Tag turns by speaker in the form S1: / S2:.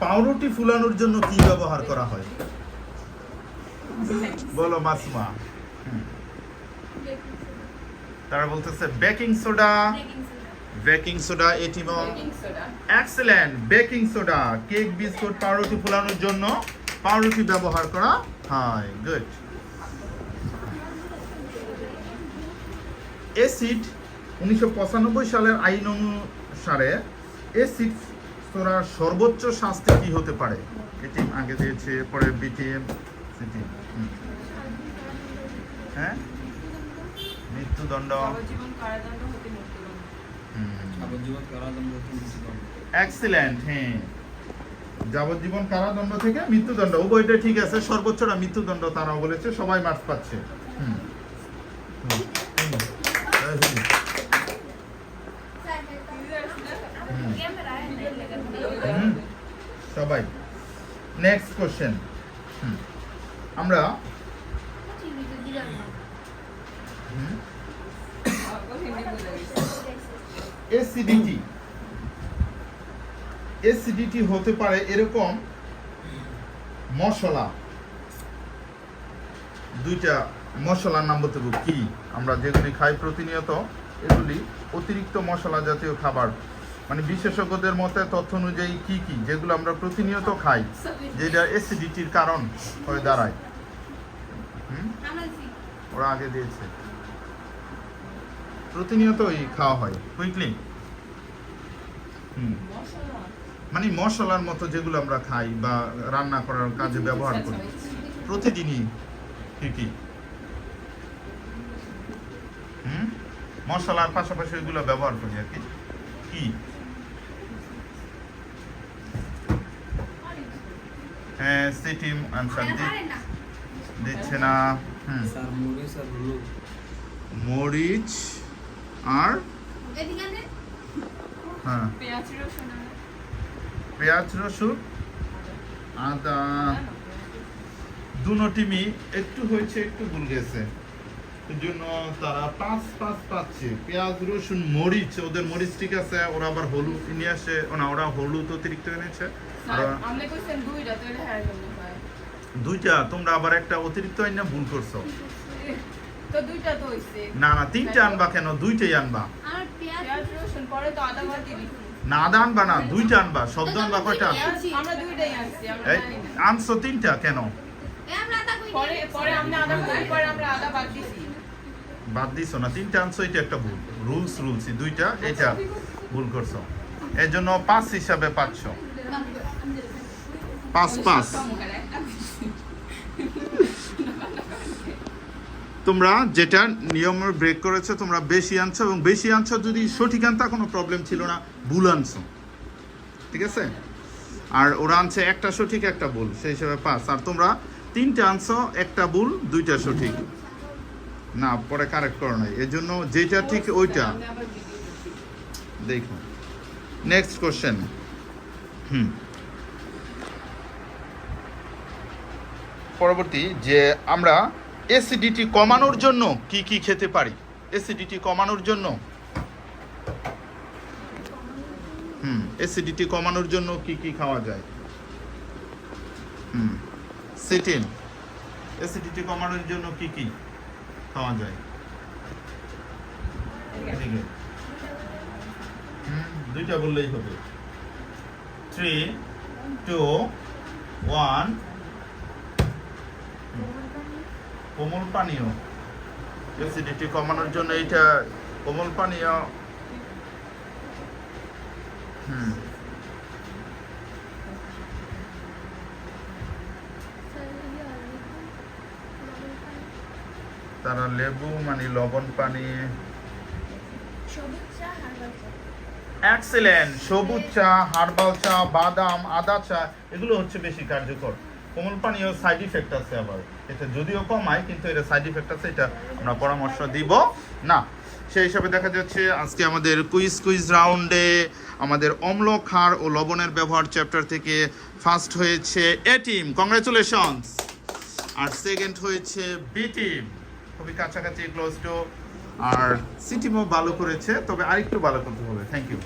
S1: পাউরুটি ফুলানোর জন্য কি ব্যবহার করা হয়? বলো মাসমা। তারা বলতেছে বেকিং সোডা। বেকিং সোডা এটি excellent. Baking soda cake biscuit পাউরুটি ফুলানোর জন্য পাউরুটি ব্যবহার করা হয়। গুড। এসিড 1995 সালের আইন অনুসারে এসিড ছোড়ার সর্বোচ্চ শাস্তি কি হতে পারে? এটি আগে দিয়েছে, পরে বিটিএম সিটি। হ্যাঁ, মৃত্যুদণ্ড। এক্সিলেন্ট। হ্যাঁ, যাবজ্জীবন কারাদণ্ড থেকে মৃত্যুদণ্ড, উভয়টা ঠিক আছে। সর্বোচ্চটা মৃত্যুদণ্ড তারাও বলেছে, সবাই মার্কস পাচ্ছে। সবাই। Next question. আমরা এসিডিটি এসিডিটি হতে পারে এরকম মশলা, দুইটা মশলার নাম বলতে পারবো কি? আমরা যেগুলি খাই প্রতিনিয়ত, এগুলি অতিরিক্ত মশলা জাতীয় খাবার, মানে বিশেষজ্ঞদের মতে তথ্য অনুযায়ী কি কি যেগুলো আমরা প্রতিনিয়ত খাই, যেটা অ্যাসিডিটির কারণ হয়ে দাঁড়ায়। ওরা আগে দিয়েছে, প্রতিনিয়তই খাওয়া হয় কুইকলি। মানে মশলার মতো যেগুলো আমরা খাই বা রান্না করার কাজে ব্যবহার করি প্রতিদিনই, কি কি মশলার পাশাপাশি এগুলো ব্যবহার করি আর কি। কি? হ্যাঁ, সিটিম আনসার দিচ্ছে না। মরিচ আর হ্যাঁ পেঁয়াজ রসুন আদা, দুটো টিমই একটু হয়েছে, একটু ভুল গেছে, এর জন্য তারা 5 পাচ্ছে। পেঁয়াজ রসুন মরিচ, ওদের মরিচ ঠিক আছে, ওরা আবার হলুদ নিয়ে আসে, ওরা হলুদ অতিরিক্ত এনেছে। দুইটা, তোমরা আবার একটা অতিরিক্ত আইনা ভুল করছো। না না, তিনটা আনবা কেন? দুইটাই আনবা। না, আদা আনবা না, দুইটা আনবা। শব্দ আনবা কয়টা? আনছো তিনটা কেন? বাদ দিছো না, তিনটা আনছো, এটা একটা ভুল। রুলস দুইটা, এটা ভুল করছো, এর জন্য 5 হিসাবে পাচ্ছ। 5 তোমরা যেটা নিয়মের ব্রেক করেছো, তোমরা বেশি আনছো, এবং বেশি আনছো যদি সঠিক আনতা কোনো প্রবলেম ছিল না, ভুল আনছো, ঠিক আছে? আর ওরা আনছে একটা সঠিক একটা ভুল, সেই হিসাবে 5। আর তোমরা 3টা আনছো, একটা ভুল দুইটা সঠিক, না পরে কারেক্ট করো নাই, এর জন্য যেটা ঠিক ওইটা দেখো। Next question. পরবর্তী যে আমরা অ্যাসিডিটি কমানোর জন্য কি কি খেতে পারি? অ্যাসিডিটি কমানোর জন্য অ্যাসিডিটি কমানোর জন্য কি কি খাওয়া যায়? সিটিন। অ্যাসিডিটি কমানোর জন্য কি কি খাওয়া যায়? দুইটা বললেই হবে। 3, 2, 1। কোমল পানীয় অ্যাসিডিটি কমানোর জন্য, এইটা কোমল পানীয়। তারা লেবু মানে লবণ পানি। এক্সেলেন্ট। সবুজ চা, হার্বাল চা, বাদাম, আদা চা, এগুলো হচ্ছে বেশি কার্যকর। কোমল পানীয় সাইড ইফেক্ট আছে আবার, এটা যদিও কমায় কিন্তু এটা সাইড ইফেক্ট আছে, এটা আমরা পরামর্শ দিব না। সেই হিসাবে দেখা যাচ্ছে আজকে আমাদের কুইজ রাউন্ডে আমাদের অম্ল, ক্ষার ও লবণের ব্যবহার চ্যাপ্টার থেকে ফার্স্ট হয়েছে এ টিম, কংগ্রেচুলেশনস। আর সেকেন্ড হয়েছে বি টিম, খুবই কাছাকাছি, ক্লোজ টু। আর সি টিমও ভালো করেছে, তবে আরেকটু ভালো করতে হবে। Thank you.